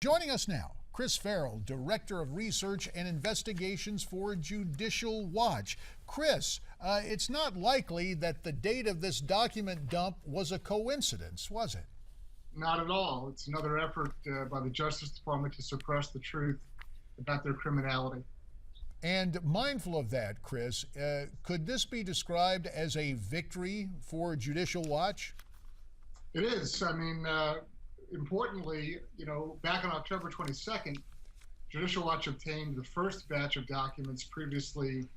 Joining us now, Chris Farrell, Director of Research and Investigations for Judicial Watch. Chris, it's not likely that the date of this document dump was a coincidence, was it? Not at all. It's another effort by the Justice Department to suppress the truth about their criminality. And mindful of that, Chris, could this be described as a victory for Judicial Watch? It is. Importantly, back on October 22nd, Judicial Watch obtained the first batch of documents previously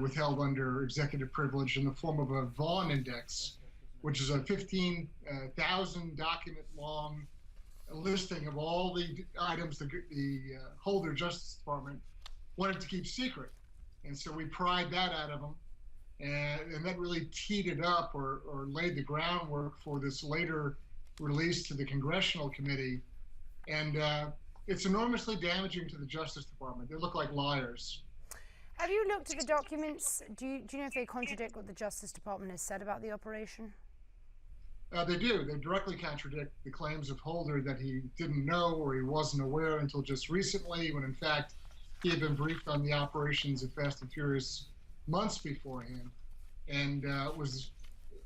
withheld under executive privilege in the form of a Vaughan Index, which is a 15,000 document long listing of all the items the Holder Justice Department wanted to keep secret. And so we pried that out of them, and that really teed it up or laid the groundwork for this later release to the Congressional Committee. And it's enormously damaging to the Justice Department. They look like liars. Have you looked at the documents? Do you know if they contradict what the Justice Department has said about the operation? They do. They directly contradict the claims of Holder that he didn't know or he wasn't aware until just recently, when in fact he had been briefed on the operations of Fast and Furious months beforehand and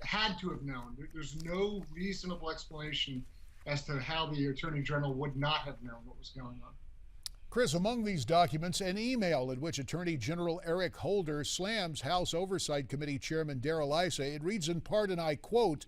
had to have known. There's no reasonable explanation as to how the Attorney General would not have known what was going on. Chris, among these documents, an email in which Attorney General Eric Holder slams House Oversight Committee Chairman Darrell Issa. It reads in part, and I quote,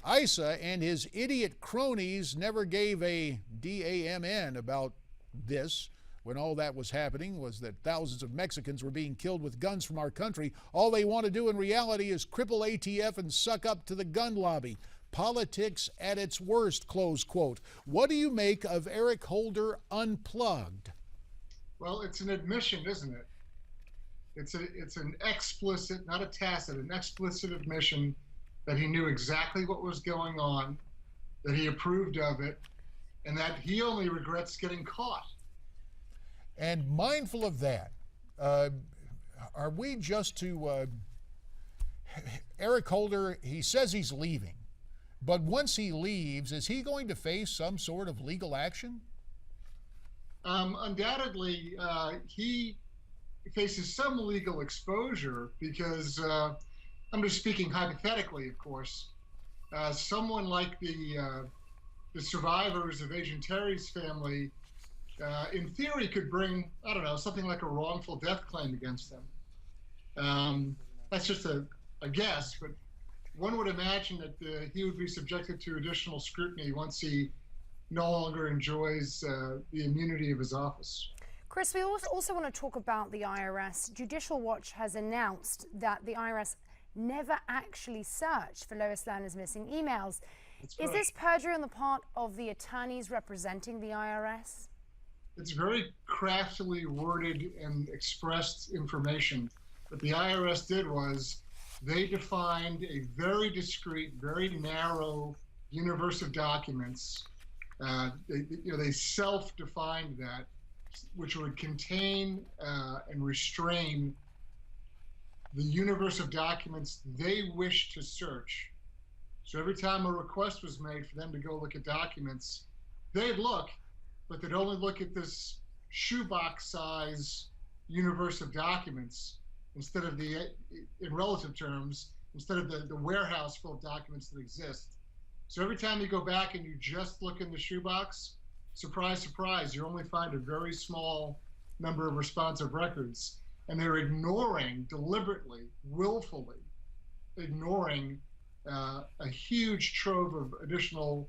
"Issa and his idiot cronies never gave a damn about this. When all that was happening was that thousands of Mexicans were being killed with guns from our country. All they want to do in reality is cripple ATF and suck up to the gun lobby. Politics at its worst," close quote. What do you make of Eric Holder Unplugged? Well, it's an admission, isn't it? It's an explicit, not a tacit, an explicit admission that he knew exactly what was going on, that he approved of it, and that he only regrets getting caught. And mindful of that, are we just to Eric Holder? He says he's leaving, but once he leaves, is he going to face some sort of legal action? Undoubtedly, he faces some legal exposure because, I'm just speaking hypothetically, of course, someone like the survivors of Agent Terry's family, in theory, could bring, I don't know, something like a wrongful death claim against them. That's just a guess, but one would imagine that he would be subjected to additional scrutiny once he no longer enjoys the immunity of his office. Chris, we also want to talk about the IRS. Judicial Watch has announced that the IRS never actually searched for Lois Lerner's missing emails. Is this perjury on the part of the attorneys representing the IRS? It's very craftily worded and expressed information. What the IRS did was they defined a very discrete, very narrow universe of documents. They self-defined that, which would contain and restrain the universe of documents they wished to search. So every time a request was made for them to go look at documents, they'd look, but they'd only look at this shoebox size universe of documents instead of in relative terms, instead of the warehouse full of documents that exist. So every time you go back and you just look in the shoebox, surprise, surprise, you only find a very small number of responsive records. And they're ignoring, deliberately, willfully ignoring a huge trove of additional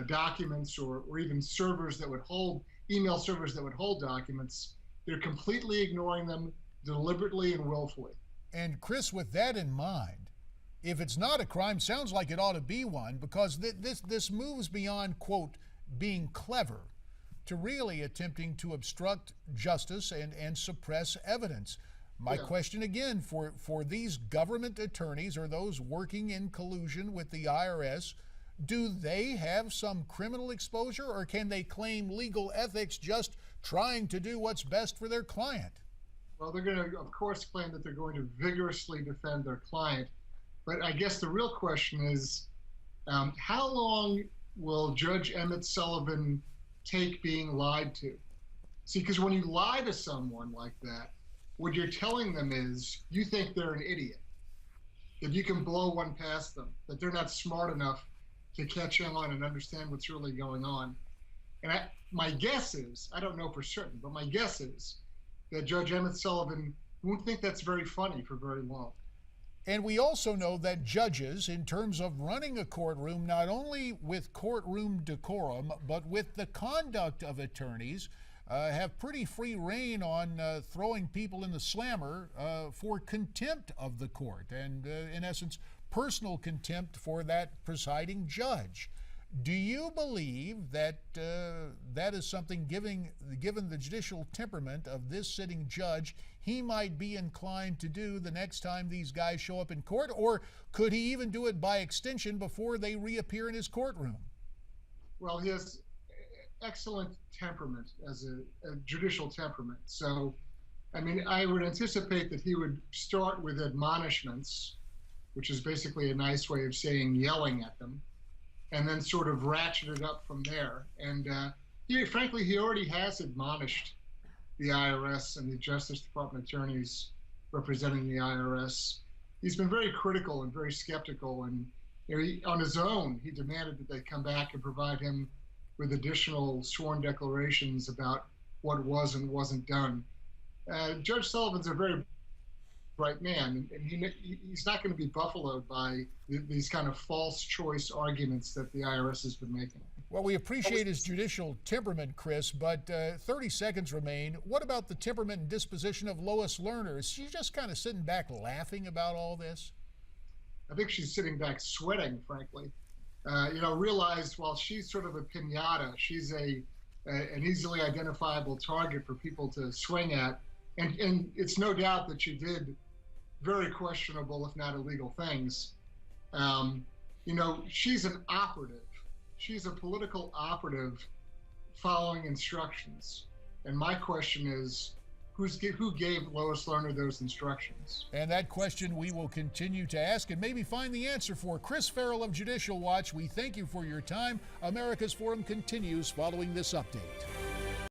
documents or even servers that would hold, email servers that would hold documents. They're completely ignoring them deliberately and willfully. And Chris, with that in mind, if it's not a crime, sounds like it ought to be one, because this moves beyond, quote, being clever to really attempting to obstruct justice and suppress evidence. My question again, for these government attorneys or those working in collusion with the IRS, do they have some criminal exposure, or can they claim legal ethics just trying to do what's best for their client? Well, they're going to, of course, claim that they're going to vigorously defend their client. But I guess the real question is, how long will Judge Emmett Sullivan take being lied to. See, because when you lie to someone like that, what you're telling them is you think they're an idiot, that you can blow one past them, that they're not smart enough to catch on and understand what's really going on. And my guess is, I don't know for certain, but my guess is that Judge Emmett Sullivan won't think that's very funny for very long. And we also know that judges, in terms of running a courtroom, not only with courtroom decorum, but with the conduct of attorneys, have pretty free rein on throwing people in the slammer for contempt of the court and, in essence, personal contempt for that presiding judge. Do you believe that that is something, given the judicial temperament of this sitting judge, he might be inclined to do the next time these guys show up in court? Or could he even do it by extension before they reappear in his courtroom? Well, he has excellent temperament as a judicial temperament. So, I mean, I would anticipate that he would start with admonishments, which is basically a nice way of saying yelling at them, and then sort of ratchet it up from there. And frankly, he already has admonished the IRS and the Justice Department attorneys representing the IRS. He's been very critical and very skeptical, and on his own, he demanded that they come back and provide him with additional sworn declarations about what was and wasn't done. Judge Sullivan's a very bright man, and he's not going to be buffaloed by these kind of false choice arguments that the IRS has been making. Well, we appreciate his judicial temperament, Chris, but 30 seconds remain. What about the temperament and disposition of Lois Lerner? Is she just kind of sitting back laughing about all this? I think she's sitting back sweating, frankly. Realized while she's sort of a piñata, she's an easily identifiable target for people to swing at. And it's no doubt that she did very questionable, if not illegal, things. She's an operative. She's a political operative following instructions. And my question is, who gave Lois Lerner those instructions? And that question we will continue to ask and maybe find the answer for. Chris Farrell of Judicial Watch, we thank you for your time. America's Forum continues following this update.